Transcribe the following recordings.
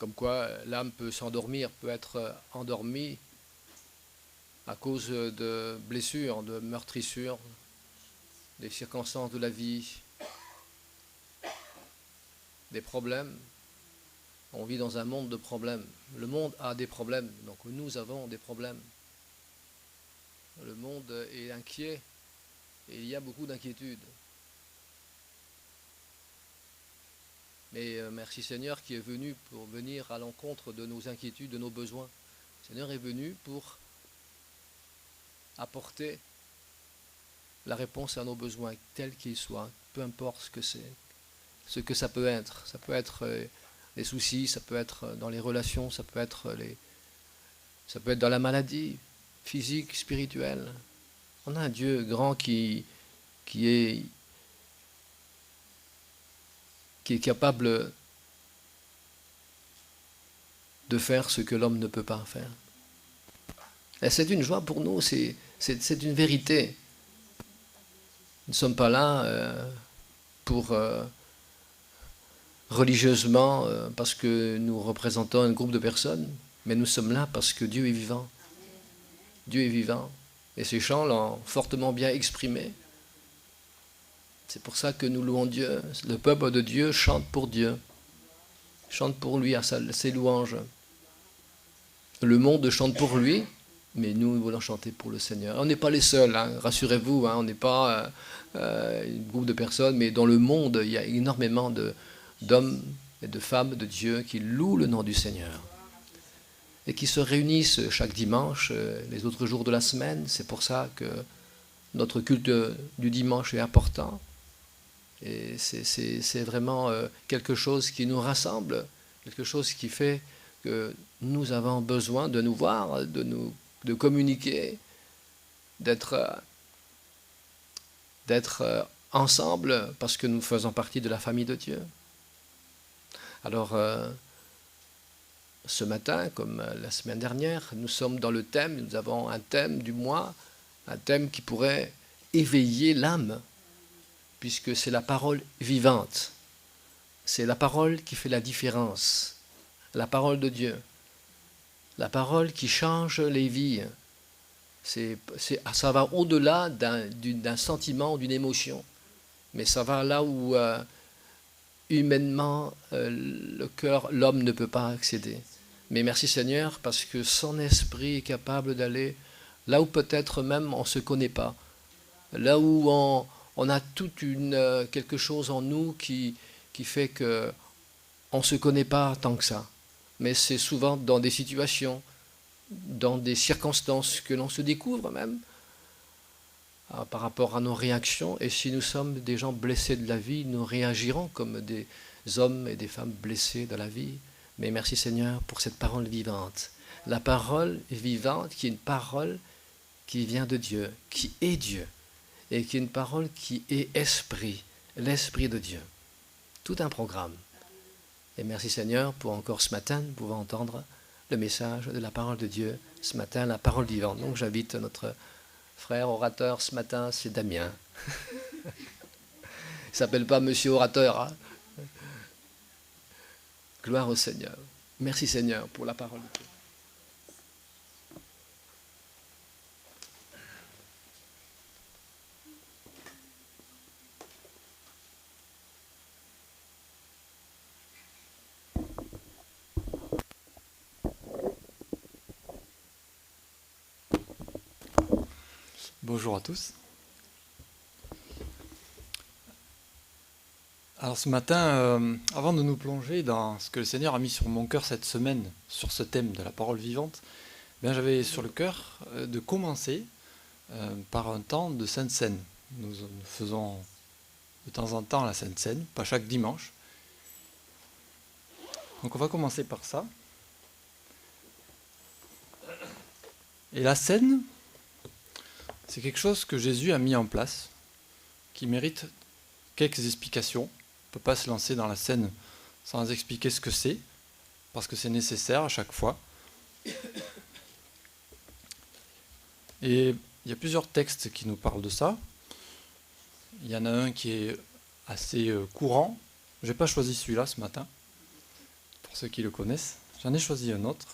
comme quoi l'âme peut s'endormir, peut être endormie à cause de blessures, de meurtrissures, des circonstances de la vie, des problèmes. On vit dans un monde de problèmes. Le monde a des problèmes, donc nous avons des problèmes. Le monde est inquiet et il y a beaucoup d'inquiétudes. Mais merci Seigneur qui est venu pour venir à l'encontre de nos inquiétudes, de nos besoins. Le Seigneur est venu pour apporter la réponse à nos besoins, tels qu'ils soient, peu importe ce que c'est, ce que ça peut être. Ça peut être les soucis, ça peut être dans les relations, ça peut être dans la maladie physique, spirituelle. On a un Dieu grand qui est capable de faire ce que l'homme ne peut pas faire. Et c'est une joie pour nous, c'est une vérité. Nous ne sommes pas là pour religieusement, parce que nous représentons un groupe de personnes, mais nous sommes là parce que Dieu est vivant. Dieu est vivant. Et ces chants l'ont fortement bien exprimé. C'est pour ça que nous louons Dieu. Le peuple de Dieu chante pour Dieu. Chante pour lui à ses louanges. Le monde chante pour lui, mais nous voulons chanter pour le Seigneur. On n'est pas les seuls, hein, rassurez-vous, hein, on n'est pas un groupe de personnes, mais dans le monde, il y a énormément d'hommes et de femmes de Dieu qui louent le nom du Seigneur et qui se réunissent chaque dimanche, les autres jours de la semaine. C'est pour ça que notre culte du dimanche est important. Et c'est vraiment quelque chose qui nous rassemble, quelque chose qui fait que nous avons besoin de nous voir, de communiquer, d'être ensemble parce que nous faisons partie de la famille de Dieu. Alors, ce matin, comme la semaine dernière, nous sommes dans le thème, nous avons un thème du mois, un thème qui pourrait éveiller l'âme, puisque c'est la parole vivante. C'est la parole qui fait la différence, la parole de Dieu, la parole qui change les vies. Ça va au-delà d'un sentiment, d'une émotion, mais ça va là où humainement le cœur, l'homme ne peut pas accéder. Mais merci Seigneur, parce que son esprit est capable d'aller là où peut-être même on ne se connaît pas, là où on a quelque chose en nous qui fait qu'on ne se connaît pas tant que ça. Mais c'est souvent dans des situations, dans des circonstances que l'on se découvre même par rapport à nos réactions. Et si nous sommes des gens blessés de la vie, nous réagirons comme des hommes et des femmes blessés de la vie. Mais merci Seigneur pour cette parole vivante. La parole vivante qui est une parole qui vient de Dieu, qui est Dieu, et qui est une parole qui est esprit, l'esprit de Dieu. Tout un programme. Et merci Seigneur pour encore ce matin, nous pouvons entendre le message de la parole de Dieu, ce matin, la parole vivante. Donc j'invite notre frère orateur ce matin, c'est Damien. Il ne s'appelle pas Monsieur Orateur. Hein. Gloire au Seigneur. Merci Seigneur pour la parole de Dieu. Bonjour à tous. Alors ce matin, avant de nous plonger dans ce que le Seigneur a mis sur mon cœur cette semaine, sur ce thème de la parole vivante, j'avais sur le cœur de commencer par un temps de Sainte Seine. Nous faisons de temps en temps la Sainte Seine, pas chaque dimanche. Donc on va commencer par ça. Et la Seine, c'est quelque chose que Jésus a mis en place, qui mérite quelques explications. On ne peut pas se lancer dans la scène sans expliquer ce que c'est, parce que c'est nécessaire à chaque fois. Et il y a plusieurs textes qui nous parlent de ça. Il y en a un qui est assez courant. Je n'ai pas choisi celui-là ce matin, pour ceux qui le connaissent. J'en ai choisi un autre.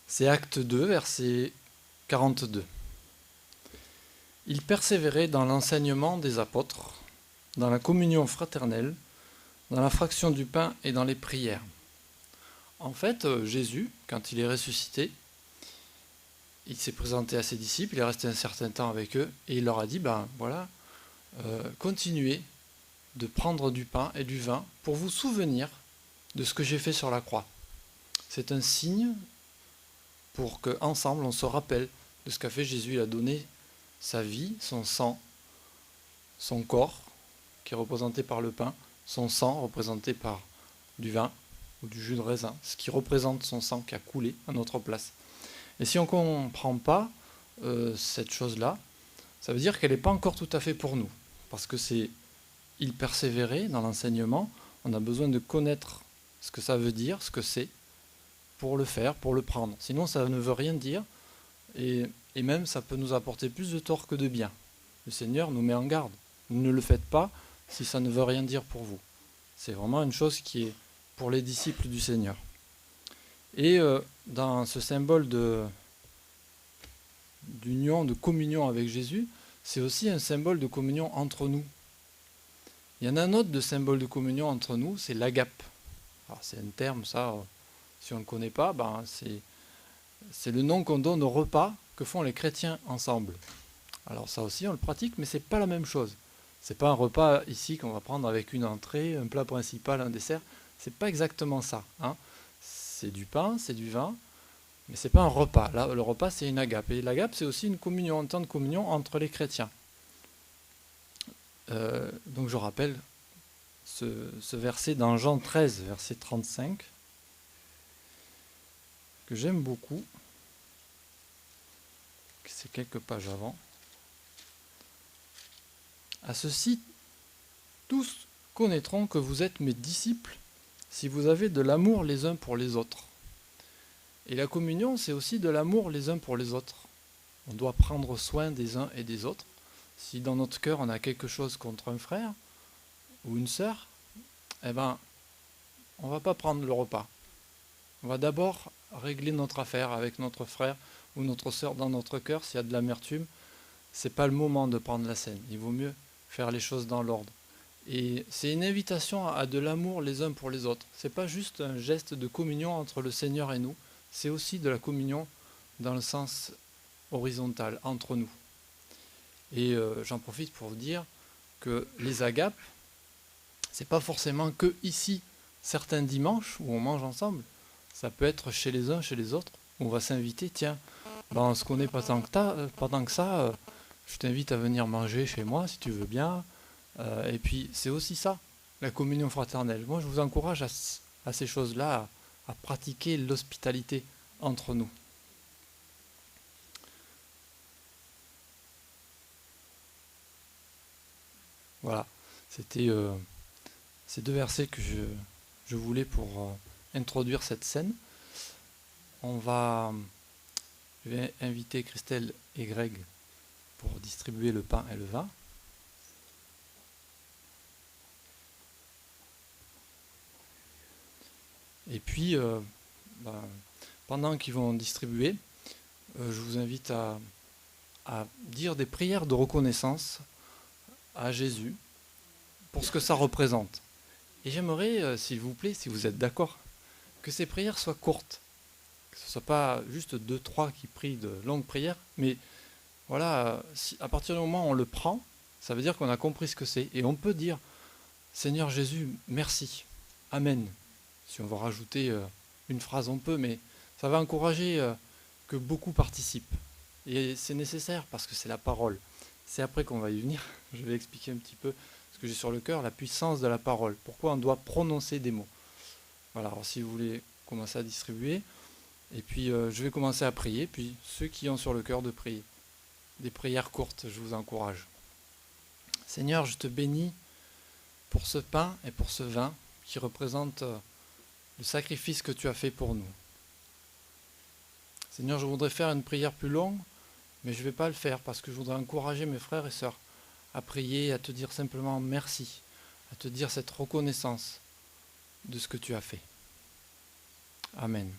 C'est Acte 2, verset 42. Il persévérait dans l'enseignement des apôtres, dans la communion fraternelle, dans la fraction du pain et dans les prières. En fait, Jésus, quand il est ressuscité, il s'est présenté à ses disciples, il est resté un certain temps avec eux, et il leur a dit, continuez de prendre du pain et du vin pour vous souvenir de ce que j'ai fait sur la croix. C'est un signe pour qu'ensemble on se rappelle de ce qu'a fait Jésus. Il a donné sa vie, son sang, son corps, qui est représenté par le pain, son sang représenté par du vin ou du jus de raisin, ce qui représente son sang qui a coulé à notre place. Et si on ne comprend pas cette chose-là, ça veut dire qu'elle n'est pas encore tout à fait pour nous. Parce que il persévérait dans l'enseignement, on a besoin de connaître ce que ça veut dire, ce que c'est, pour le faire, pour le prendre. Sinon, ça ne veut rien dire, et même ça peut nous apporter plus de tort que de bien. Le Seigneur nous met en garde. Ne le faites pas si ça ne veut rien dire pour vous. C'est vraiment une chose qui est pour les disciples du Seigneur. Et dans ce symbole d'union, de communion avec Jésus, c'est aussi un symbole de communion entre nous. Il y en a un autre de symbole de communion entre nous, c'est l'agape. Alors c'est un terme, ça, si on ne le connaît pas, c'est le nom qu'on donne au repas que font les chrétiens ensemble. Alors ça aussi, on le pratique, mais c'est pas la même chose. C'est pas un repas ici qu'on va prendre avec une entrée, un plat principal, un dessert. C'est pas exactement ça. C'est du pain, c'est du vin, mais c'est pas un repas. Là, le repas, c'est une agape. Et l'agape, c'est aussi une communion, un temps de communion entre les chrétiens. Donc je rappelle ce verset dans Jean 13, verset 35, que j'aime beaucoup. C'est quelques pages avant. À ceci, tous connaîtront que vous êtes mes disciples si vous avez de l'amour les uns pour les autres. Et la communion, c'est aussi de l'amour les uns pour les autres. On doit prendre soin des uns et des autres. Si dans notre cœur on a quelque chose contre un frère ou une sœur, on ne va pas prendre le repas. On va d'abord régler notre affaire avec notre frère ou notre sœur dans notre cœur. S'il y a de l'amertume, ce n'est pas le moment de prendre la scène. Il vaut mieux faire les choses dans l'ordre. Et c'est une invitation à de l'amour les uns pour les autres. Ce n'est pas juste un geste de communion entre le Seigneur et nous, c'est aussi de la communion dans le sens horizontal, entre nous. Et j'en profite pour vous dire que les agapes, c'est pas forcément que ici, certains dimanches où on mange ensemble. Ça peut être chez les uns, chez les autres, où on va s'inviter, tiens, on se connaît pas tant que ça, je t'invite à venir manger chez moi si tu veux bien. Et puis c'est aussi ça, la communion fraternelle. Moi je vous encourage à ces choses-là, à pratiquer l'hospitalité entre nous. Voilà, c'était ces deux versets que je voulais pour introduire cette scène. Je vais inviter Christelle et Greg pour distribuer le pain et le vin. Et puis, pendant qu'ils vont distribuer, je vous invite à dire des prières de reconnaissance à Jésus pour ce que ça représente. Et j'aimerais, s'il vous plaît, si vous êtes d'accord, que ces prières soient courtes. Que ce ne soit pas juste 2-3 qui prient de longues prières, mais voilà, à partir du moment où on le prend, ça veut dire qu'on a compris ce que c'est. Et on peut dire, Seigneur Jésus, merci, Amen. Si on veut rajouter une phrase, on peut, mais ça va encourager que beaucoup participent. Et c'est nécessaire parce que c'est la parole. C'est après qu'on va y venir. Je vais expliquer un petit peu ce que j'ai sur le cœur, la puissance de la parole. Pourquoi on doit prononcer des mots. Voilà, alors si vous voulez commencer à distribuer, et puis je vais commencer à prier, puis ceux qui ont sur le cœur de prier. Des prières courtes, je vous encourage. Seigneur, je te bénis pour ce pain et pour ce vin qui représentent le sacrifice que tu as fait pour nous. Seigneur, je voudrais faire une prière plus longue, mais je ne vais pas le faire parce que je voudrais encourager mes frères et sœurs à prier, à te dire simplement merci, à te dire cette reconnaissance de ce que tu as fait. Amen.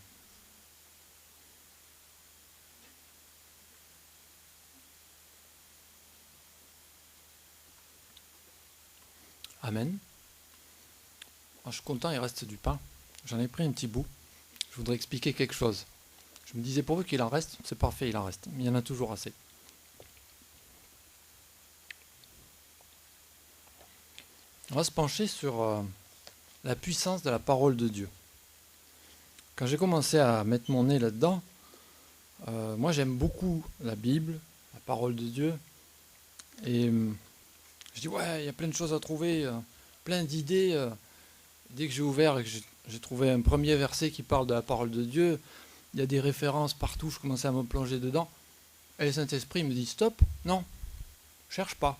Amen. Je suis content, il reste du pain. J'en ai pris un petit bout. Je voudrais expliquer quelque chose. Je me disais pourvu qu'il en reste, c'est parfait, il en reste. Mais il y en a toujours assez. On va se pencher sur la puissance de la parole de Dieu. Quand j'ai commencé à mettre mon nez là-dedans, moi j'aime beaucoup la Bible, la parole de Dieu. Et je dis ouais, il y a plein de choses à trouver, plein d'idées. Dès que j'ai ouvert et que j'ai trouvé un premier verset qui parle de la parole de Dieu, il y a des références partout, je commençais à me plonger dedans. Et le Saint-Esprit me dit stop, non, cherche pas.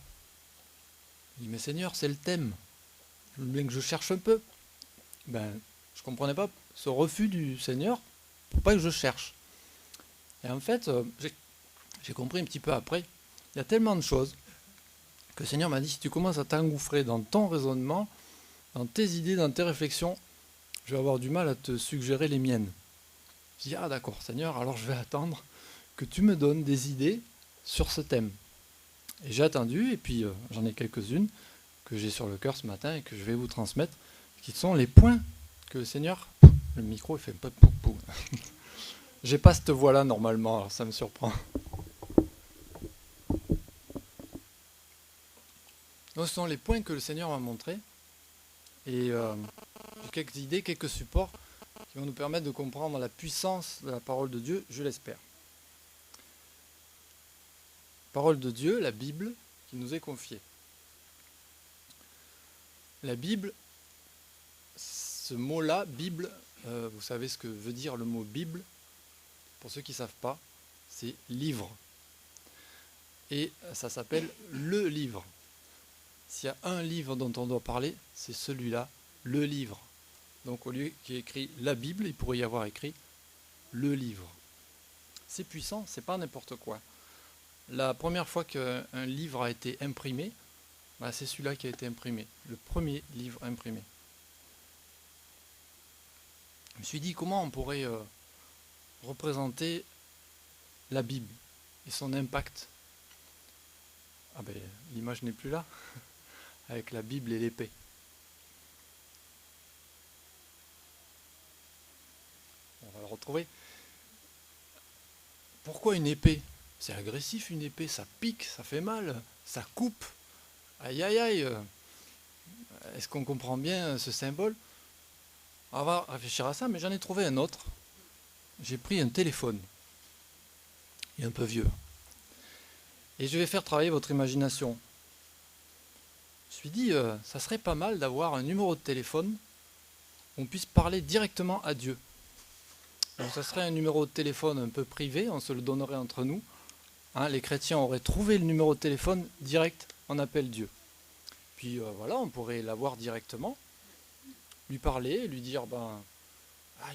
Je dis mais Seigneur, c'est le thème. Je veux bien que je cherche un peu. Ben, je comprenais pas ce refus du Seigneur pour pas que je cherche. Et en fait, j'ai compris un petit peu après, il y a tellement de choses que le Seigneur m'a dit, si tu commences à t'engouffrer dans ton raisonnement, dans tes idées, dans tes réflexions, je vais avoir du mal à te suggérer les miennes. Je dis, ah d'accord Seigneur, alors je vais attendre que tu me donnes des idées sur ce thème. Et j'ai attendu, et puis j'en ai quelques-unes que j'ai sur le cœur ce matin et que je vais vous transmettre, qui sont les points que le Seigneur... Le micro, il fait pas de pou-pou. J'ai pas cette voix-là normalement, alors ça me surprend. Donc, ce sont les points que le Seigneur m'a montrés. Et j'ai quelques idées, quelques supports qui vont nous permettre de comprendre la puissance de la parole de Dieu, je l'espère. Parole de Dieu, la Bible, qui nous est confiée. La Bible, ce mot-là, Bible, vous savez ce que veut dire le mot Bible. Pour ceux qui ne savent pas, c'est livre. Et ça s'appelle le livre. S'il y a un livre dont on doit parler, c'est celui-là, le livre. Donc au lieu qu'il y ait écrit la Bible, il pourrait y avoir écrit le livre. C'est puissant, c'est pas n'importe quoi. La première fois qu'un livre a été imprimé, c'est celui-là qui a été imprimé, le premier livre imprimé. Je me suis dit comment on pourrait représenter la Bible et son impact. Ah ben, l'image n'est plus là, avec la Bible et l'épée. On va le retrouver. Pourquoi une épée? C'est agressif une épée, ça pique, ça fait mal, ça coupe. Aïe aïe aïe. Est-ce qu'on comprend bien ce symbole? On va réfléchir à ça, mais j'en ai trouvé un autre. J'ai pris un téléphone. Il est un peu vieux. Et je vais faire travailler votre imagination. Je me suis dit, ça serait pas mal d'avoir un numéro de téléphone où on puisse parler directement à Dieu. Donc ça serait un numéro de téléphone un peu privé, on se le donnerait entre nous. Les chrétiens auraient trouvé le numéro de téléphone direct, on appelle Dieu. Puis voilà, on pourrait l'avoir directement, lui parler, lui dire,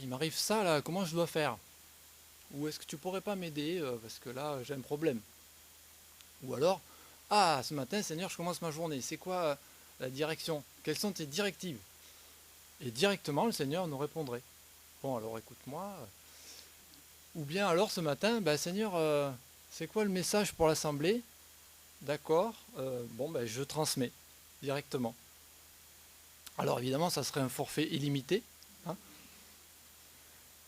il m'arrive ça là, comment je dois faire? Ou est-ce que tu pourrais pas m'aider, parce que là j'ai un problème? Ou alors, ce matin Seigneur, je commence ma journée, c'est quoi la direction? Quelles sont tes directives? Et directement le Seigneur nous répondrait. Bon alors écoute-moi. Ou bien alors ce matin, Seigneur, c'est quoi le message pour l'assemblée? D'accord, je transmets directement. Alors évidemment, ça serait un forfait illimité.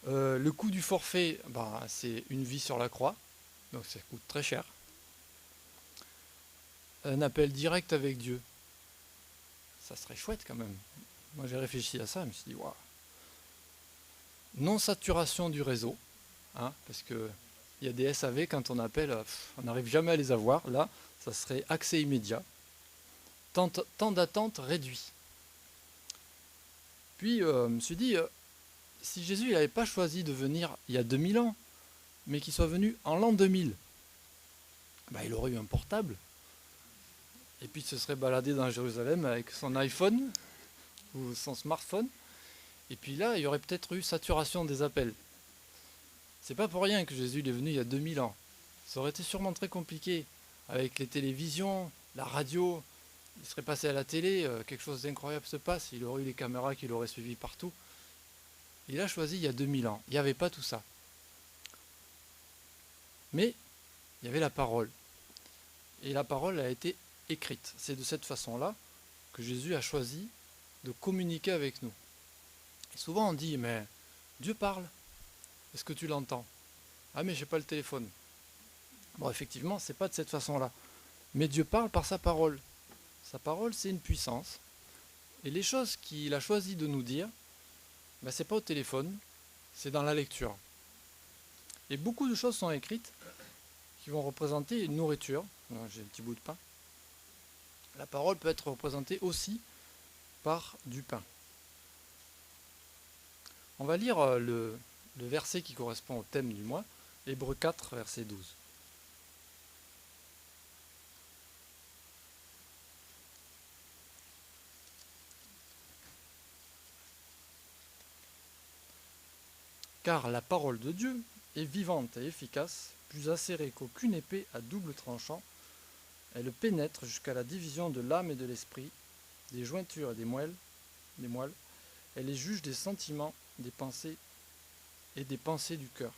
Le coût du forfait, c'est une vie sur la croix, donc ça coûte très cher. Un appel direct avec Dieu, ça serait chouette quand même. Moi j'ai réfléchi à ça, je me suis dit, waouh. Non-saturation du réseau, parce que il y a des SAV, quand on appelle, on n'arrive jamais à les avoir. Là, ça serait accès immédiat. Temps d'attente réduit. Puis, je me suis dit, si Jésus n'avait pas choisi de venir il y a 2000 ans, mais qu'il soit venu en l'an 2000, il aurait eu un portable. Et puis, il se serait baladé dans Jérusalem avec son iPhone ou son smartphone. Et puis là, il y aurait peut-être eu saturation des appels. C'est pas pour rien que Jésus est venu il y a 2000 ans. Ça aurait été sûrement très compliqué avec les télévisions, la radio, il serait passé à la télé, quelque chose d'incroyable se passe, il aurait eu les caméras qui l'auraient suivi partout. Il a choisi il y a 2000 ans, il n'y avait pas tout ça. Mais il y avait la parole. Et la parole a été écrite. C'est de cette façon-là que Jésus a choisi de communiquer avec nous. Et souvent on dit, mais Dieu parle, est-ce que tu l'entends? Ah mais j'ai pas le téléphone. Bon, effectivement, c'est pas de cette façon-là. Mais Dieu parle par sa parole. Sa parole, c'est une puissance. Et les choses qu'il a choisi de nous dire, ben, c'est pas au téléphone, c'est dans la lecture. Et beaucoup de choses sont écrites qui vont représenter une nourriture. J'ai un petit bout de pain. La parole peut être représentée aussi par du pain. On va lire le verset qui correspond au thème du mois, Hébreux 4, verset 12. Car la parole de Dieu est vivante et efficace, plus acérée qu'aucune épée à double tranchant. Elle pénètre jusqu'à la division de l'âme et de l'esprit, des jointures et des moelles. Elle est juge des sentiments, des pensées et des pensées du cœur.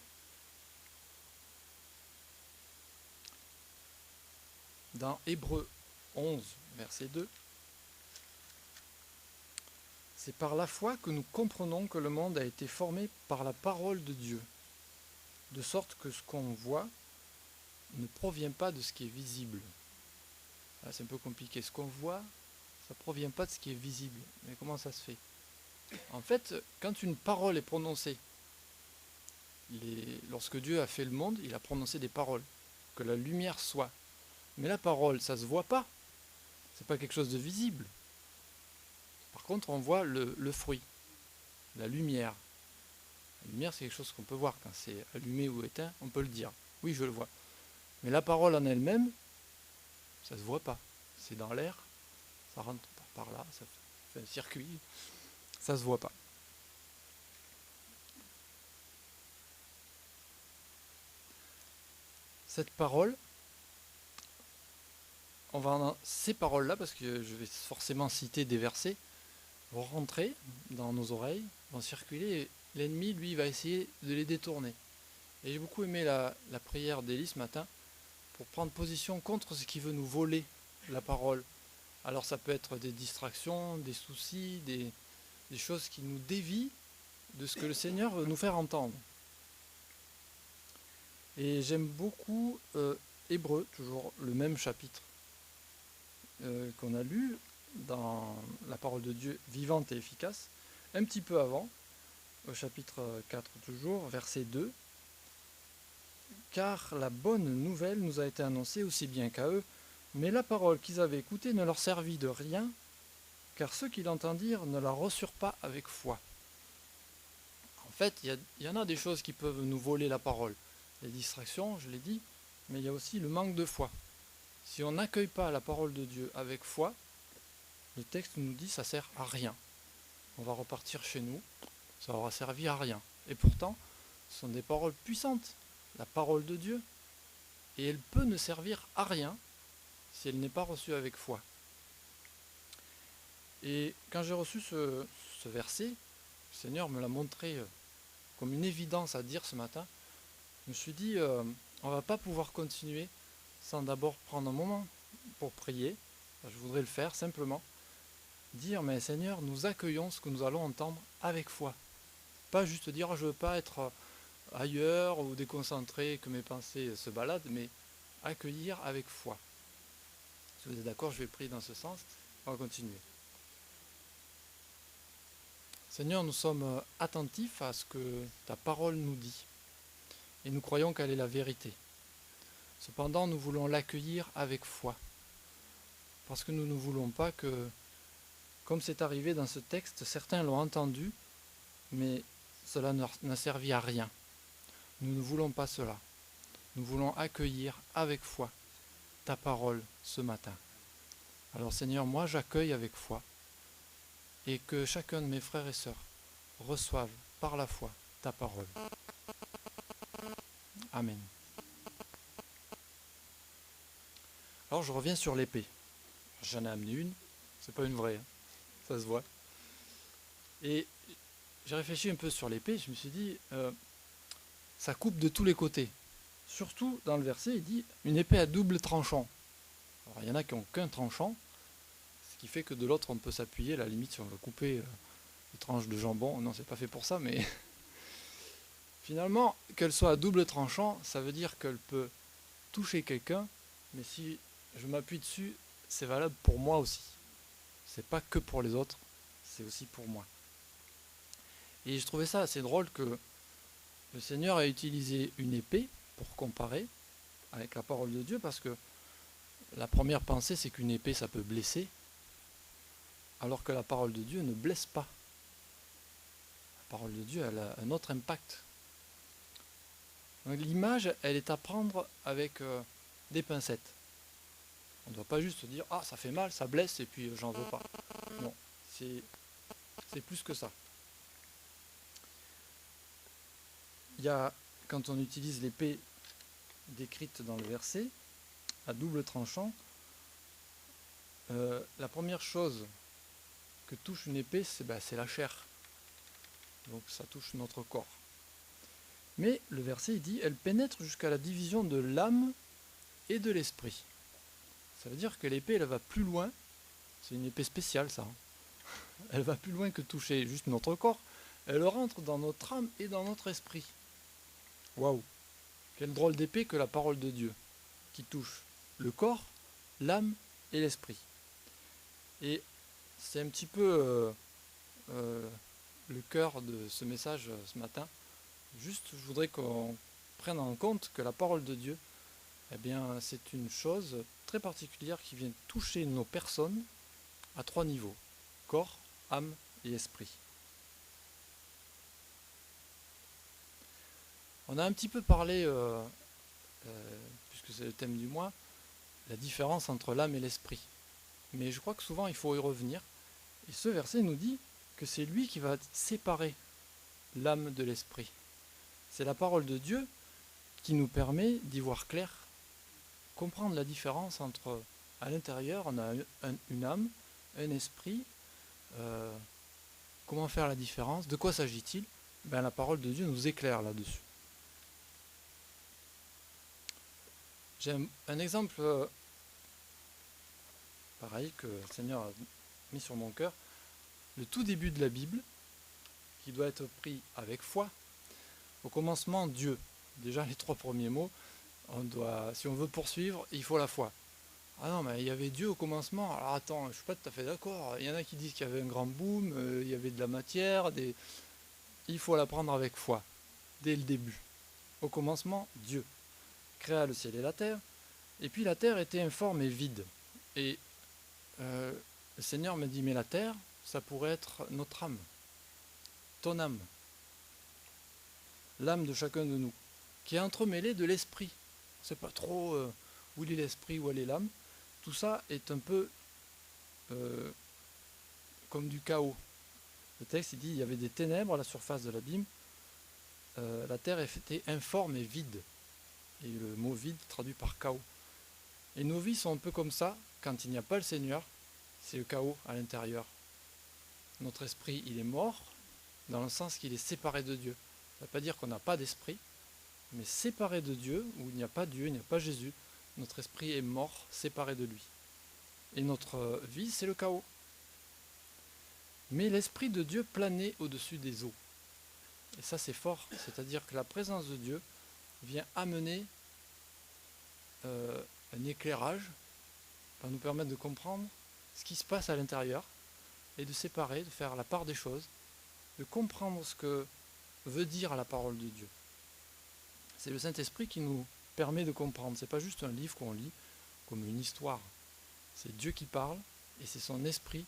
Dans Hébreux 11, verset 2, c'est par la foi que nous comprenons que le monde a été formé par la parole de Dieu, de sorte que ce qu'on voit ne provient pas de ce qui est visible. Là, c'est un peu compliqué. Ce qu'on voit, ça ne provient pas de ce qui est visible. Mais comment ça se fait? En fait, quand une parole est prononcée, lorsque Dieu a fait le monde, il a prononcé des paroles, que la lumière soit. Mais la parole, ça ne se voit pas. C'est pas quelque chose de visible. Par contre, on voit le fruit, la lumière. La lumière, c'est quelque chose qu'on peut voir. Quand c'est allumé ou éteint, on peut le dire. Oui, je le vois. Mais la parole en elle-même, ça ne se voit pas. C'est dans l'air, ça rentre par là, ça fait un circuit, ça ne se voit pas. Cette parole, ces paroles-là, parce que je vais forcément citer des versets, vont rentrer dans nos oreilles, vont circuler, et l'ennemi, lui, va essayer de les détourner. Et j'ai beaucoup aimé la prière d'Élie ce matin, pour prendre position contre ce qui veut nous voler la parole. Alors ça peut être des distractions, des soucis, des choses qui nous dévient de ce que le Seigneur veut nous faire entendre. Et j'aime beaucoup Hébreux, toujours le même chapitre qu'on a lu dans la parole de Dieu vivante et efficace, un petit peu avant, au chapitre 4 toujours, verset 2. Car la bonne nouvelle nous a été annoncée aussi bien qu'à eux, mais la parole qu'ils avaient écoutée ne leur servit de rien, car ceux qui l'entendirent ne la reçurent pas avec foi. En fait, il y en a des choses qui peuvent nous voler la parole. Les distractions, je l'ai dit, mais il y a aussi le manque de foi. Si on n'accueille pas la parole de Dieu avec foi, le texte nous dit que ça ne sert à rien. On va repartir chez nous, ça aura servi à rien. Et pourtant, ce sont des paroles puissantes, la parole de Dieu, et elle peut ne servir à rien si elle n'est pas reçue avec foi. Et quand j'ai reçu ce verset, le Seigneur me l'a montré comme une évidence à dire ce matin. Je me suis dit, on ne va pas pouvoir continuer sans d'abord prendre un moment pour prier. Je voudrais le faire simplement. Dire, mais Seigneur, nous accueillons ce que nous allons entendre avec foi. Pas juste dire, je ne veux pas être ailleurs ou déconcentré, que mes pensées se baladent, mais accueillir avec foi. Si vous êtes d'accord, je vais prier dans ce sens. On va continuer. Seigneur, nous sommes attentifs à ce que ta parole nous dit. Et nous croyons qu'elle est la vérité. Cependant, nous voulons l'accueillir avec foi. Parce que nous ne voulons pas que, comme c'est arrivé dans ce texte, certains l'ont entendu, mais cela n'a servi à rien. Nous ne voulons pas cela. Nous voulons accueillir avec foi ta parole ce matin. Alors Seigneur, moi j'accueille avec foi et que chacun de mes frères et sœurs reçoive par la foi ta parole. Amen. Alors je reviens sur l'épée. J'en ai amené une, c'est pas une vraie, hein. Ça se voit. Et j'ai réfléchi un peu sur l'épée, je me suis dit, ça coupe de tous les côtés. Surtout dans le verset, il dit une épée à double tranchant. Alors il y en a qui n'ont qu'un tranchant, ce qui fait que de l'autre on peut s'appuyer, à la limite si on veut couper une tranche de jambon. Non, c'est pas fait pour ça, mais finalement, qu'elle soit à double tranchant, ça veut dire qu'elle peut toucher quelqu'un, mais si je m'appuie dessus, c'est valable pour moi aussi. C'est pas que pour les autres, c'est aussi pour moi. Et je trouvais ça assez drôle que le Seigneur a utilisé une épée pour comparer avec la parole de Dieu, parce que la première pensée, c'est qu'une épée, ça peut blesser, alors que la parole de Dieu ne blesse pas. La parole de Dieu, elle a un autre impact. Donc, l'image, elle est à prendre avec des pincettes. On ne doit pas juste dire « Ah, ça fait mal, ça blesse, et puis j'en veux pas ». Non, c'est plus que ça. Il y a, quand on utilise l'épée décrite dans le verset, à double tranchant, la première chose que touche une épée, c'est la chair. Donc ça touche notre corps. Mais le verset il dit, elle pénètre jusqu'à la division de l'âme et de l'esprit. Ça veut dire que l'épée, elle va plus loin. C'est une épée spéciale, ça. Elle va plus loin que toucher juste notre corps. Elle rentre dans notre âme et dans notre esprit. Waouh! Quelle drôle d'épée que la parole de Dieu, qui touche le corps, l'âme et l'esprit. Et c'est un petit peu le cœur de ce message ce matin. Juste, je voudrais qu'on prenne en compte que la parole de Dieu, eh bien, c'est une chose très particulière qui vient toucher nos personnes à 3 niveaux. Corps, âme et esprit. On a un petit peu parlé, puisque c'est le thème du mois, la différence entre l'âme et l'esprit. Mais je crois que souvent il faut y revenir. Et ce verset nous dit que c'est lui qui va séparer l'âme de l'esprit. C'est la parole de Dieu qui nous permet d'y voir clair, comprendre la différence entre, à l'intérieur, on a une âme, un esprit. Comment faire la différence? De quoi s'agit-il? La parole de Dieu nous éclaire là-dessus. J'ai un exemple pareil que le Seigneur a mis sur mon cœur. Le tout début de la Bible, qui doit être pris avec foi. Au commencement, Dieu. Déjà, les 3 premiers mots, si on veut poursuivre, il faut la foi. Ah non, mais il y avait Dieu au commencement. Alors attends, je ne suis pas tout à fait d'accord. Il y en a qui disent qu'il y avait un grand boom, il y avait de la matière. Il faut la prendre avec foi, dès le début. Au commencement, Dieu créa le ciel et la terre. Et puis la terre était informe et vide. Et le Seigneur me dit, mais la terre, ça pourrait être notre âme, ton âme, l'âme de chacun de nous, qui est entremêlée de l'esprit. On ne sait pas trop où est l'esprit, où est l'âme. Tout ça est un peu comme du chaos. Le texte il dit il y avait des ténèbres à la surface de l'abîme. La terre était informe et vide. Et le mot vide traduit par chaos. Et nos vies sont un peu comme ça, quand il n'y a pas le Seigneur, c'est le chaos à l'intérieur. Notre esprit, il est mort, dans le sens qu'il est séparé de Dieu. Ça ne veut pas dire qu'on n'a pas d'esprit, mais séparé de Dieu, où il n'y a pas Dieu, il n'y a pas Jésus, notre esprit est mort, séparé de lui. Et notre vie, c'est le chaos. Mais l'Esprit de Dieu planait au-dessus des eaux. Et ça, c'est fort, c'est-à-dire que la présence de Dieu vient amener un éclairage, va nous permettre de comprendre ce qui se passe à l'intérieur, et de séparer, de faire la part des choses, de comprendre ce que veut dire la parole de Dieu. C'est le Saint-Esprit qui nous permet de comprendre. Ce n'est pas juste un livre qu'on lit comme une histoire. C'est Dieu qui parle et c'est son esprit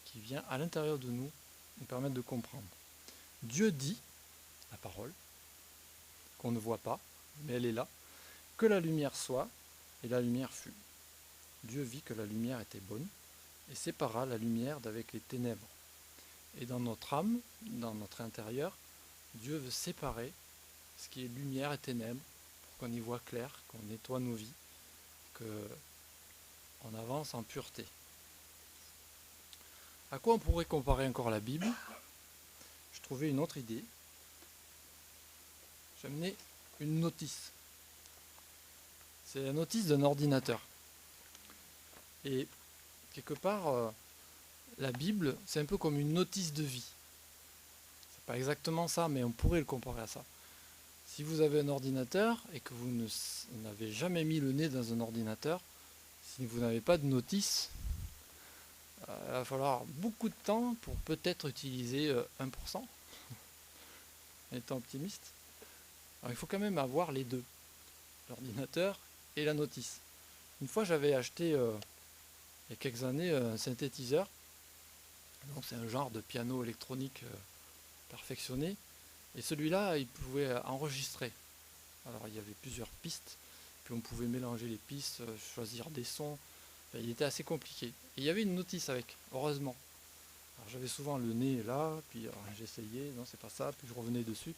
qui vient à l'intérieur de nous permettre de comprendre. Dieu dit, la parole, qu'on ne voit pas, mais elle est là, que la lumière soit, et la lumière fut. Dieu vit que la lumière était bonne et sépara la lumière d'avec les ténèbres. Et dans notre âme, dans notre intérieur, Dieu veut séparer ce qui est lumière et ténèbres pour qu'on y voit clair, qu'on nettoie nos vies, qu'on avance en pureté. À quoi on pourrait comparer encore la Bible? Je trouvais une autre idée. J'ai amené une notice. C'est la notice d'un ordinateur. Et quelque part, la Bible, c'est un peu comme une notice de vie. C'est pas exactement ça, mais on pourrait le comparer à ça. Si vous avez un ordinateur et que vous n'avez jamais mis le nez dans un ordinateur, si vous n'avez pas de notice, il va falloir beaucoup de temps pour peut-être utiliser 1%, étant optimiste. Alors il faut quand même avoir les deux, l'ordinateur et la notice. Une fois j'avais acheté, il y a quelques années, un synthétiseur. Donc c'est un genre de piano électronique perfectionné. Et celui-là, il pouvait enregistrer. Alors il y avait plusieurs pistes, puis on pouvait mélanger les pistes, choisir des sons. Enfin, il était assez compliqué. Et il y avait une notice avec, heureusement. Alors j'avais souvent le nez là, puis j'essayais, non c'est pas ça, puis je revenais dessus.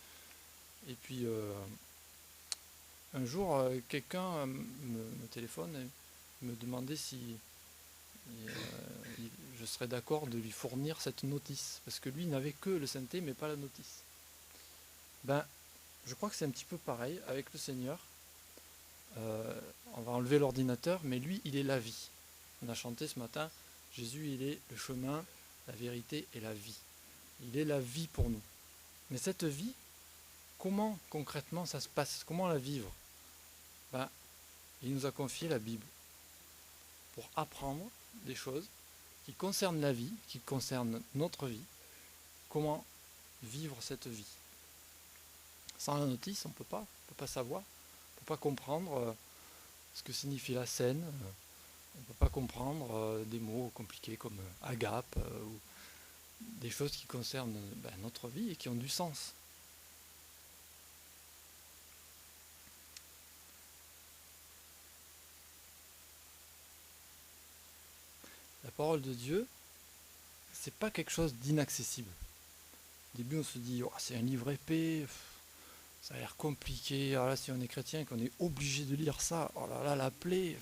Et puis un jour, quelqu'un me téléphone et me demandait si je serais d'accord de lui fournir cette notice. Parce que lui, il n'avait que le synthé, mais pas la notice. Ben, je crois que c'est un petit peu pareil avec le Seigneur. On va enlever l'ordinateur, mais lui, il est la vie. On a chanté ce matin, Jésus, il est le chemin, la vérité et la vie. Il est la vie pour nous. Mais cette vie, comment concrètement ça se passe? Comment la vivre? Ben, il nous a confié la Bible pour apprendre des choses qui concernent la vie, qui concernent notre vie. Comment vivre cette vie? Sans la notice, on ne peut pas savoir, on ne peut pas comprendre ce que signifie la scène, on ne peut pas comprendre des mots compliqués comme agape ou des choses qui concernent notre vie et qui ont du sens. La parole de Dieu, c'est pas quelque chose d'inaccessible. Au début, on se dit, oh, c'est un livre épais, ça a l'air compliqué. Alors là, si on est chrétien et qu'on est obligé de lire ça, oh là là, la plaie.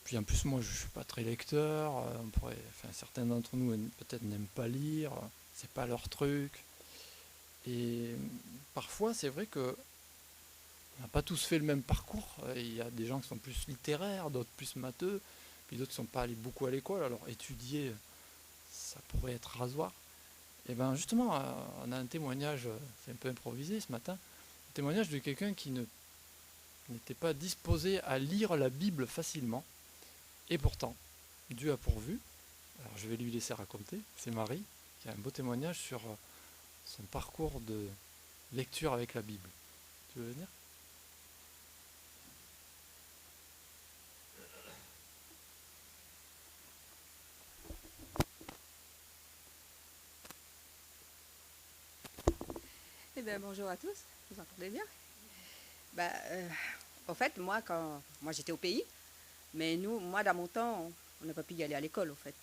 Puis en plus, moi, je ne suis pas très lecteur. Certains d'entre nous peut-être n'aiment pas lire. C'est pas leur truc. Et parfois, c'est vrai que on n'a pas tous fait le même parcours. Il y a des gens qui sont plus littéraires, d'autres plus matheux, puis d'autres qui ne sont pas allés beaucoup à l'école. Alors étudier, ça pourrait être rasoir. Et bien justement, on a un témoignage, c'est un peu improvisé ce matin, un témoignage de quelqu'un qui n'était pas disposé à lire la Bible facilement. Et pourtant, Dieu a pourvu. Alors je vais lui laisser raconter. C'est Marie qui a un beau témoignage sur son parcours de lecture avec la Bible. Tu veux venir ? Eh bien, bonjour à tous, vous entendez bien? bah, En fait, moi j'étais au pays, mais moi dans mon temps, on n'a pas pu y aller à l'école, au fait.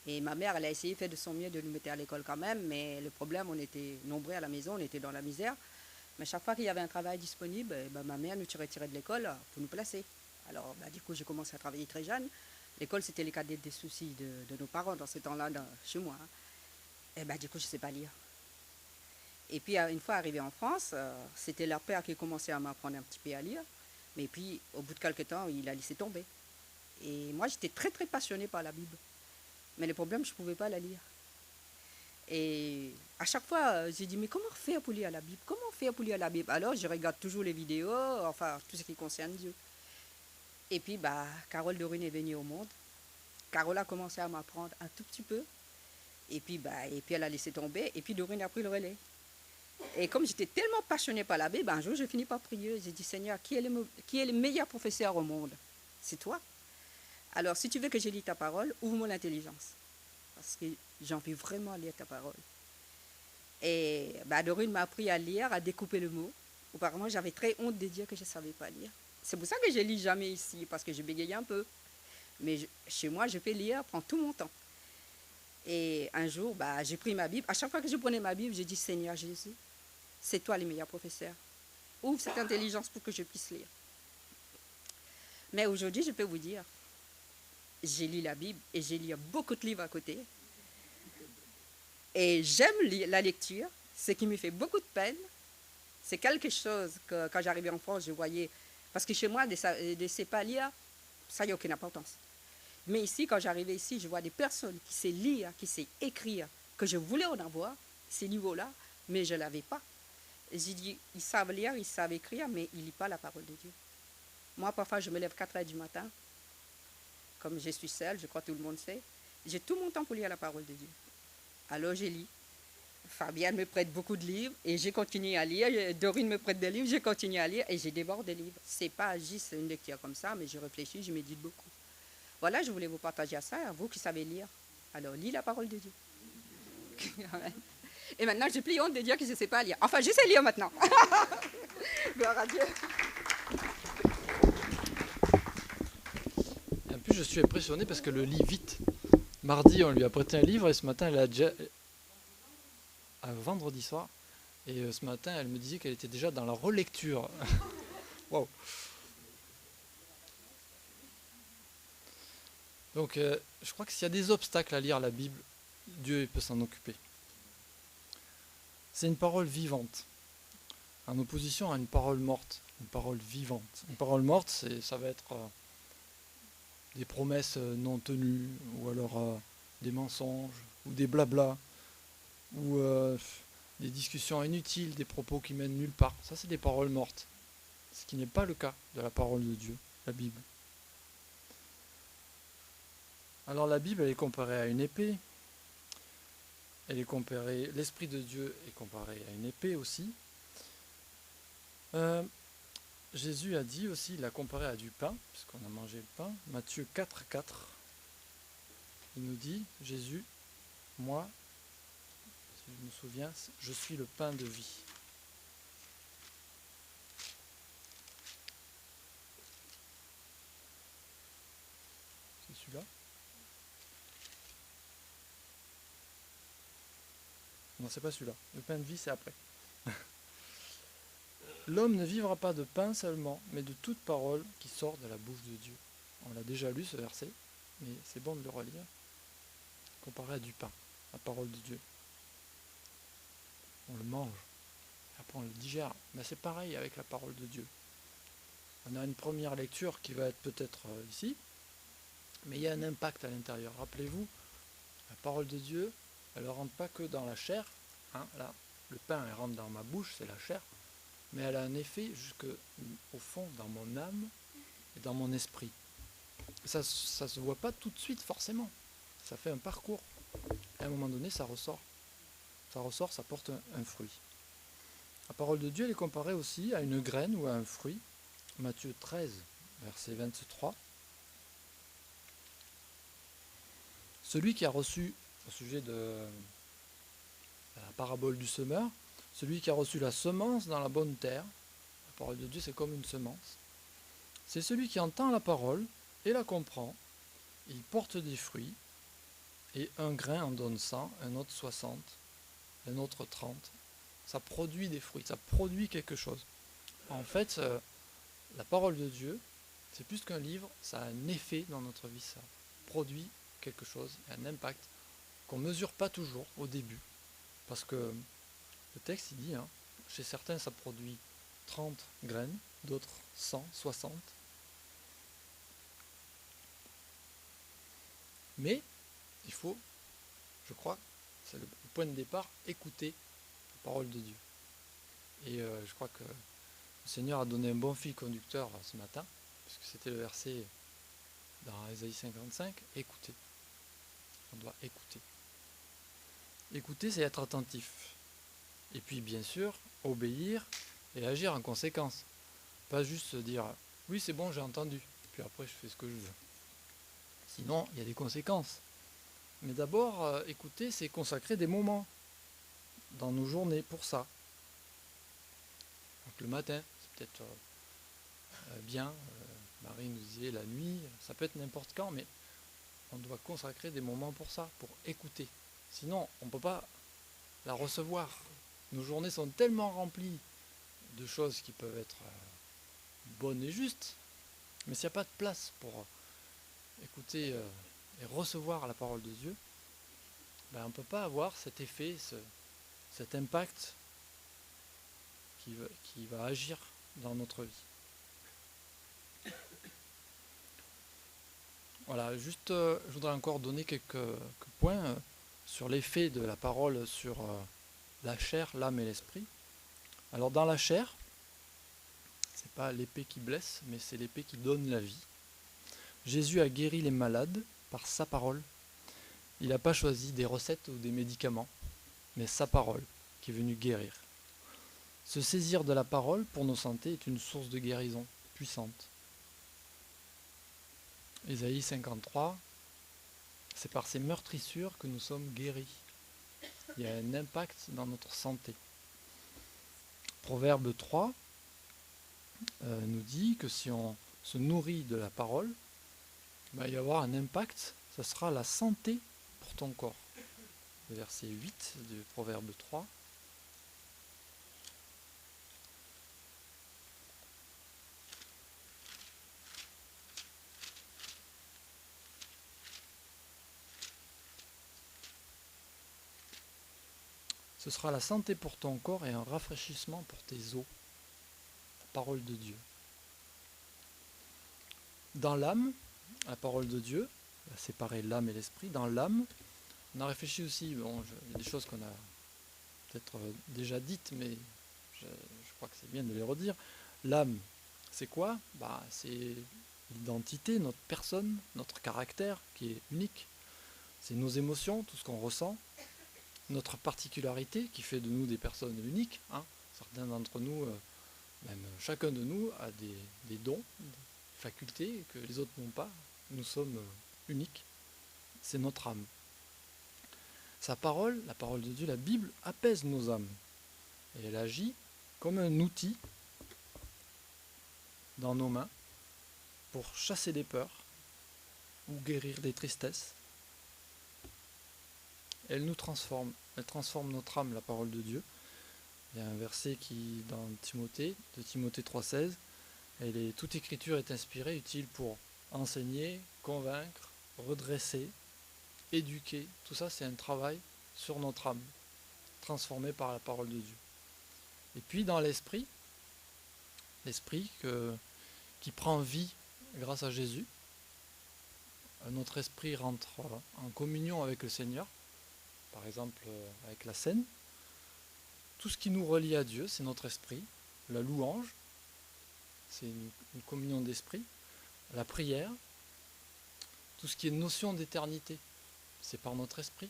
Et ma mère, elle a essayé de faire de son mieux de nous mettre à l'école quand même, mais le problème, on était nombreux à la maison, on était dans la misère. Mais chaque fois qu'il y avait un travail disponible, ma mère nous tirait de l'école pour nous placer. Alors, du coup, j'ai commencé à travailler très jeune. L'école, c'était les cadets des soucis de nos parents dans ce temps-là, chez moi. Et du coup, je ne sais pas lire. Et puis, une fois arrivé en France, c'était leur père qui commençait à m'apprendre un petit peu à lire. Mais puis, au bout de quelques temps, il a laissé tomber. Et moi, j'étais très, très passionnée par la Bible. Mais le problème, je ne pouvais pas la lire. Et à chaque fois, j'ai dit, mais comment faire pour lire la Bible? Comment faire pour lire la Bible? Alors, je regarde toujours les vidéos, enfin, tout ce qui concerne Dieu. Et puis, Carole de Rune est venue au monde. Carole a commencé à m'apprendre un tout petit peu. Et puis, elle a laissé tomber. Et puis, Dorine a pris le relais. Et comme j'étais tellement passionnée par la Bible, un jour, j'ai fini par prier. J'ai dit, Seigneur, qui est le meilleur professeur au monde? C'est toi. Alors, si tu veux que je lis ta parole, ouvre mon intelligence. Parce que j'ai envie vraiment de lire ta parole. Et Dorine m'a appris à lire, à découper le mot. Auparavant, j'avais très honte de dire que je ne savais pas lire. C'est pour ça que je ne lis jamais ici, parce que je bégaye un peu. Mais chez moi, je peux lire, prendre tout mon temps. Et un jour, j'ai pris ma Bible. À chaque fois que je prenais ma Bible, j'ai dit, Seigneur Jésus, c'est toi le meilleur professeur. Ouvre cette intelligence pour que je puisse lire. Mais aujourd'hui, je peux vous dire, j'ai lu la Bible et j'ai lu beaucoup de livres à côté. Et j'aime la lecture. Ce qui me fait beaucoup de peine, c'est quelque chose que quand j'arrivais en France, je voyais. Parce que chez moi, des ne pas lire, ça n'a aucune importance. Mais ici, quand j'arrivais ici, je vois des personnes qui savent lire, qui savent écrire, que je voulais en avoir, ces niveaux-là, mais je ne l'avais pas. J'ai dit, ils savent lire, ils savent écrire, mais ils ne lisent pas la parole de Dieu. Moi, parfois, je me lève 4 heures du matin. Comme je suis seule, je crois que tout le monde sait. J'ai tout mon temps pour lire la parole de Dieu. Alors, je lis. Fabienne me prête beaucoup de livres et j'ai continué à lire. Dorine me prête des livres, j'ai continué à lire et j'ai débordé de livres. Ce n'est pas juste une lecture comme ça, mais je réfléchis, je médite beaucoup. Voilà, je voulais vous partager ça, à vous qui savez lire. Alors, lis la parole de Dieu. Et maintenant, j'ai plus honte de dire que je ne sais pas lire. Enfin, je sais lire maintenant. Gloire à Dieu. Et en plus, je suis impressionné parce qu'elle le lit vite. Mardi, on lui a prêté un livre et ce matin, elle a déjà... vendredi soir. Et ce matin, elle me disait qu'elle était déjà dans la relecture. Waouh. Donc, je crois que s'il y a des obstacles à lire la Bible, Dieu peut s'en occuper. C'est une parole vivante, en opposition à une parole morte, une parole vivante. Une parole morte, ça va être des promesses non tenues, ou alors des mensonges, ou des blablas, ou des discussions inutiles, des propos qui mènent nulle part. Ça, c'est des paroles mortes. Ce qui n'est pas le cas de la parole de Dieu, la Bible. Alors la Bible, elle est comparée à une épée. L'Esprit de Dieu est comparé à une épée aussi. Jésus a dit aussi, il a comparé à du pain, puisqu'on a mangé le pain. Matthieu 4,4. Il nous dit, Jésus, moi, si je me souviens, je suis le pain de vie. C'est celui-là? Non, c'est pas celui-là. Le pain de vie, c'est après. L'homme ne vivra pas de pain seulement, mais de toute parole qui sort de la bouche de Dieu. On l'a déjà lu ce verset, mais c'est bon de le relire. Comparé à du pain, la parole de Dieu. On le mange, après on le digère. Mais c'est pareil avec la parole de Dieu. On a une première lecture qui va être peut-être ici, mais il y a un impact à l'intérieur. Rappelez-vous, la parole de Dieu, elle ne rentre pas que dans la chair. Là, le pain, elle rentre dans ma bouche, c'est la chair. Mais elle a un effet jusqu'au fond, dans mon âme et dans mon esprit. Ça ne se voit pas tout de suite forcément. Ça fait un parcours. Et à un moment donné, ça ressort. Ça ressort, ça porte un fruit. La parole de Dieu elle est comparée aussi à une graine ou à un fruit. Matthieu 13, verset 23. Celui qui a reçu, au sujet de la parabole du semeur, celui qui a reçu la semence dans la bonne terre, la parole de Dieu c'est comme une semence, c'est celui qui entend la parole et la comprend, il porte des fruits, et un grain en donne 100, un autre 60, un autre 30. Ça produit des fruits, ça produit quelque chose. En fait, la parole de Dieu, c'est plus qu'un livre, ça a un effet dans notre vie, ça produit quelque chose, un impact qu'on ne mesure pas toujours au début. Parce que le texte, il dit, chez certains, ça produit 30 graines, d'autres 100, 60. Mais il faut, je crois, c'est le point de départ, écouter la parole de Dieu. Et je crois que le Seigneur a donné un bon fil conducteur ce matin, puisque c'était le verset dans Ésaïe 55, écoutez. On doit écouter. Écouter, c'est être attentif. Et puis, bien sûr, obéir et agir en conséquence. Pas juste se dire, oui, c'est bon, j'ai entendu, puis après, je fais ce que je veux. Sinon, il y a des conséquences. Mais d'abord, écouter, c'est consacrer des moments dans nos journées pour ça. Donc le matin, c'est peut-être bien, Marie nous disait la nuit, ça peut être n'importe quand, mais on doit consacrer des moments pour ça, pour écouter. Sinon, on ne peut pas la recevoir. Nos journées sont tellement remplies de choses qui peuvent être bonnes et justes, mais s'il n'y a pas de place pour écouter et recevoir la parole de Dieu, on ne peut pas avoir cet effet, cet impact qui va agir dans notre vie. Voilà, juste, je voudrais encore donner quelques points sur l'effet de la parole sur la chair, l'âme et l'esprit. Alors dans la chair, c'est pas l'épée qui blesse, mais c'est l'épée qui donne la vie. Jésus a guéri les malades par sa parole. Il n'a pas choisi des recettes ou des médicaments, mais sa parole qui est venue guérir. Se saisir de la parole pour nos santé est une source de guérison puissante. Ésaïe 53, c'est par ces meurtrissures que nous sommes guéris. Il y a un impact dans notre santé. Proverbe 3 nous dit que si on se nourrit de la parole, il va y avoir un impact, ça sera la santé pour ton corps. Le verset 8 du Proverbe 3. Ce sera la santé pour ton corps et un rafraîchissement pour tes os. La parole de Dieu. Dans l'âme, la parole de Dieu, séparer l'âme et l'esprit, dans l'âme, on a réfléchi aussi, il y a des choses qu'on a peut-être déjà dites, mais je crois que c'est bien de les redire. L'âme, c'est quoi ? C'est l'identité, notre personne, notre caractère qui est unique. C'est nos émotions, tout ce qu'on ressent, notre particularité qui fait de nous des personnes uniques. Certains d'entre nous, même chacun de nous, a des dons, des facultés que les autres n'ont pas. Nous sommes uniques. C'est notre âme. Sa parole, la parole de Dieu, la Bible, apaise nos âmes. Et elle agit comme un outil dans nos mains pour chasser des peurs ou guérir des tristesses. Elle nous transforme. Elle transforme notre âme, la parole de Dieu. Il y a un verset qui, dans Timothée, de Timothée 3,16, toute écriture est inspirée, utile pour enseigner, convaincre, redresser, éduquer. Tout ça, c'est un travail sur notre âme, transformé par la parole de Dieu. Et puis dans l'esprit qui prend vie grâce à Jésus, notre esprit rentre en communion avec le Seigneur, par exemple avec la scène. Tout ce qui nous relie à Dieu, c'est notre esprit. La louange, c'est une communion d'esprit. La prière, tout ce qui est notion d'éternité, c'est par notre esprit.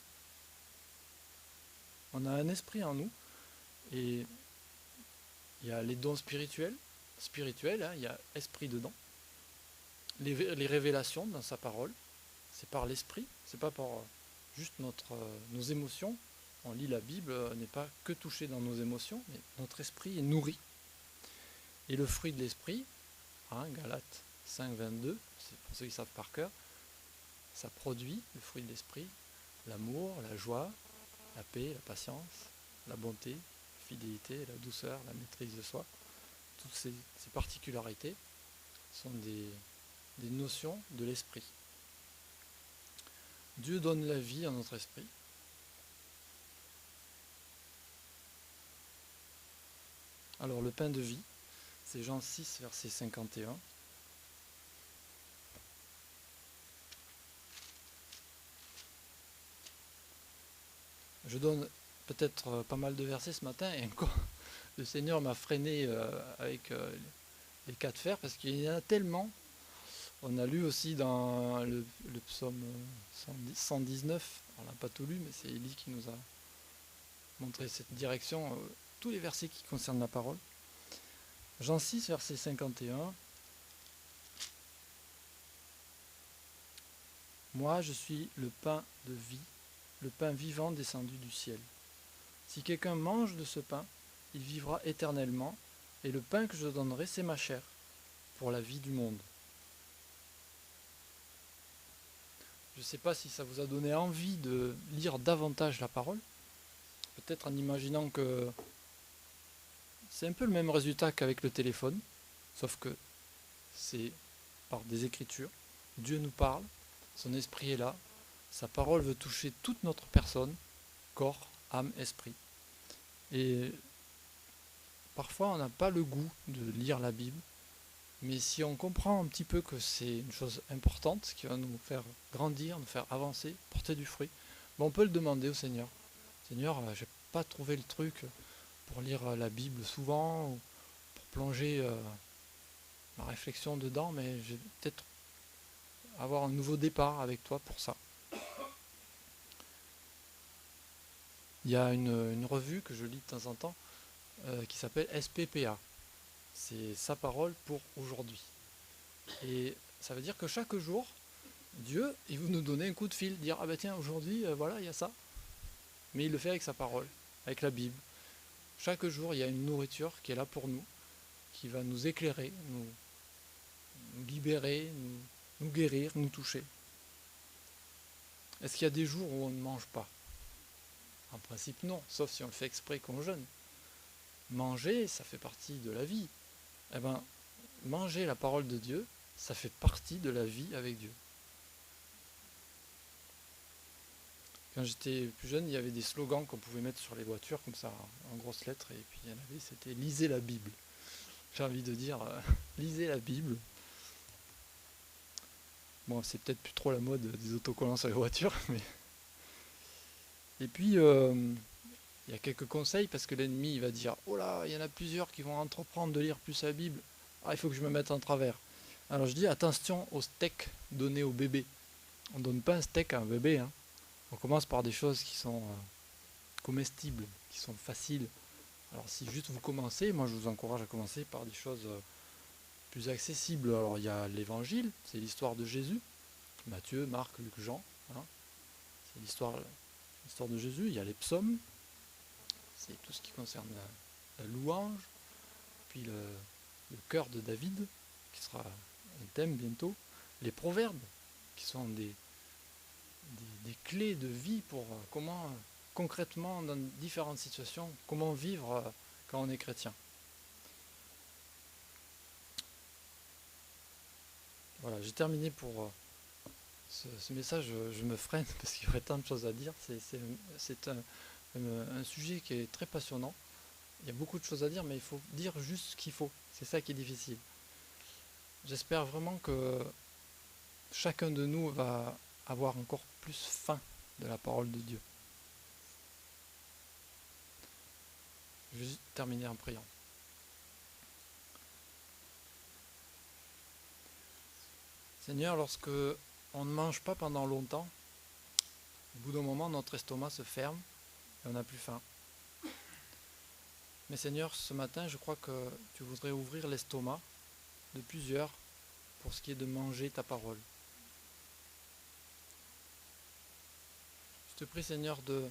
On a un esprit en nous, et il y a les dons spirituels, il y a esprit dedans. Les révélations dans sa parole, c'est par l'esprit, c'est pas par juste nos émotions. On lit la Bible, on n'est pas que touché dans nos émotions, mais notre esprit est nourri. Et le fruit de l'esprit, Galates 5, 22, c'est pour ceux qui savent par cœur, ça produit le fruit de l'esprit, l'amour, la joie, la paix, la patience, la bonté, la fidélité, la douceur, la maîtrise de soi. Toutes ces particularités sont des notions de l'esprit. Dieu donne la vie à notre esprit. Alors le pain de vie, c'est Jean 6, verset 51. Je donne peut-être pas mal de versets ce matin, et encore, le Seigneur m'a freiné avec les 4 fers, parce qu'il y en a tellement. On a lu aussi dans le psaume 119, on n'a pas tout lu, mais c'est Élie qui nous a montré cette direction, tous les versets qui concernent la parole. Jean 6, verset 51. Moi, je suis le pain de vie, le pain vivant descendu du ciel. Si quelqu'un mange de ce pain, il vivra éternellement, et le pain que je donnerai, c'est ma chair, pour la vie du monde. Je ne sais pas si ça vous a donné envie de lire davantage la parole, peut-être en imaginant que c'est un peu le même résultat qu'avec le téléphone, sauf que c'est par des écritures. Dieu nous parle, son esprit est là, sa parole veut toucher toute notre personne, corps, âme, esprit. Et parfois on n'a pas le goût de lire la Bible, mais si on comprend un petit peu que c'est une chose importante qui va nous faire grandir, nous faire avancer, porter du fruit, on peut le demander au Seigneur. Seigneur, j'ai pas trouvé le truc pour lire la Bible souvent, ou pour plonger ma réflexion dedans, mais j'ai peut-être avoir un nouveau départ avec toi pour ça. Il y a une revue que je lis de temps en temps qui s'appelle SPPA. C'est sa parole pour aujourd'hui. Et ça veut dire que chaque jour, Dieu, il veut nous donner un coup de fil, dire ah ben tiens, aujourd'hui, voilà, il y a ça. Mais il le fait avec sa parole, avec la Bible. Chaque jour, il y a une nourriture qui est là pour nous, qui va nous éclairer, nous libérer, nous guérir, nous toucher. Est-ce qu'il y a des jours où on ne mange pas? En principe non, sauf si on le fait exprès qu'on jeûne. Manger, ça fait partie de la vie. Eh bien, manger la parole de Dieu, ça fait partie de la vie avec Dieu. Quand j'étais plus jeune, il y avait des slogans qu'on pouvait mettre sur les voitures, comme ça, en grosses lettres, et puis il y en avait, c'était « Lisez la Bible ». J'ai envie de dire « Lisez la Bible ». Bon, c'est peut-être plus trop la mode des autocollants sur les voitures, mais... Et puis, il y a quelques conseils, parce que l'ennemi, il va dire « Oh là, il y en a plusieurs qui vont entreprendre de lire plus la Bible. Ah, il faut que je me mette en travers. » Alors je dis attention au steak donné au bébé. On ne donne pas un steak à un bébé, hein. On commence par des choses qui sont comestibles, qui sont faciles. Alors si juste vous commencez, moi je vous encourage à commencer par des choses plus accessibles. Alors il y a l'évangile, c'est l'histoire de Jésus, Matthieu, Marc, Luc, Jean. Hein. C'est l'histoire de Jésus. Il y a les psaumes, c'est tout ce qui concerne la louange, puis le cœur de David, qui sera un thème bientôt. Les proverbes, qui sont des clés de vie pour comment, concrètement, dans différentes situations, comment vivre quand on est chrétien. Voilà, j'ai terminé pour ce message. Je me freine parce qu'il y aurait tant de choses à dire. C'est un sujet qui est très passionnant. Il y a beaucoup de choses à dire, mais il faut dire juste ce qu'il faut. C'est ça qui est difficile. J'espère vraiment que chacun de nous va avoir encore plus faim de la parole de Dieu. Je vais juste terminer en priant. Seigneur, lorsque on ne mange pas pendant longtemps, au bout d'un moment, notre estomac se ferme et on n'a plus faim. Mais Seigneur, ce matin, je crois que tu voudrais ouvrir l'estomac de plusieurs pour ce qui est de manger ta parole. Je te prie, Seigneur, de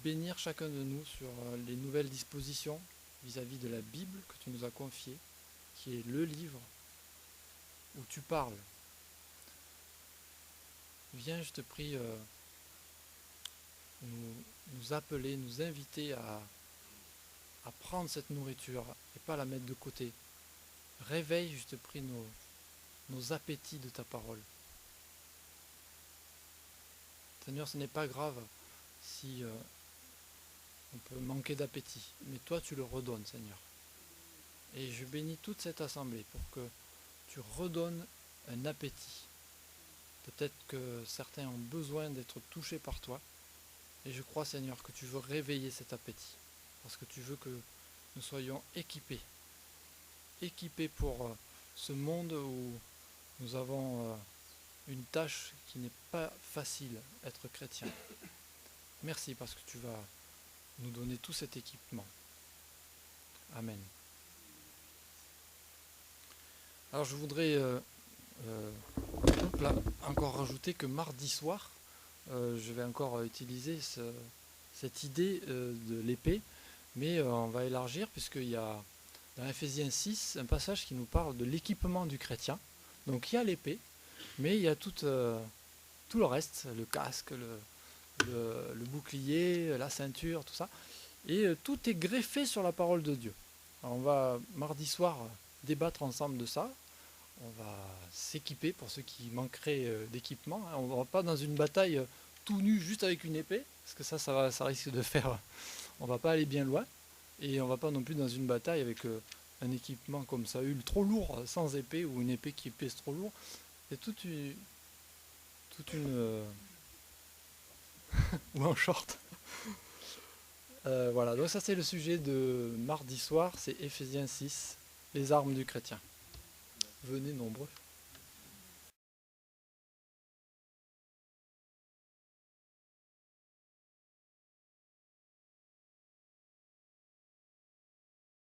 bénir chacun de nous sur les nouvelles dispositions vis-à-vis de la Bible que tu nous as confiée, qui est le livre où tu parles. Viens, je te prie, nous appeler, nous inviter à prendre cette nourriture et pas la mettre de côté. Réveille, je te prie, nos appétits de ta parole. Seigneur, ce n'est pas grave si on peut manquer d'appétit, mais toi tu le redonnes, Seigneur. Et je bénis toute cette assemblée pour que tu redonnes un appétit. Peut-être que certains ont besoin d'être touchés par toi, et je crois, Seigneur, que tu veux réveiller cet appétit, parce que tu veux que nous soyons équipés pour ce monde où nous avons une tâche qui n'est pas facile, être chrétien. Merci parce que tu vas nous donner tout cet équipement. Amen. Alors je voudrais encore rajouter que mardi soir, je vais encore utiliser cette idée de l'épée, mais on va élargir puisqu'il y a dans Ephésiens 6 un passage qui nous parle de l'équipement du chrétien. Donc il y a l'épée, mais il y a tout le reste, le casque, le bouclier, la ceinture, tout ça. Et tout est greffé sur la parole de Dieu. Alors on va mardi soir débattre ensemble de ça, on va s'équiper pour ceux qui manqueraient d'équipement. On ne va pas dans une bataille tout nu juste avec une épée, parce que ça risque de faire... On va pas aller bien loin, et on va pas non plus dans une bataille avec un équipement comme ça, trop lourd, sans épée, ou une épée qui pèse trop lourd. C'est toute une ou en short. Voilà, donc ça c'est le sujet de mardi soir, c'est Éphésiens 6, les armes du chrétien. Venez nombreux.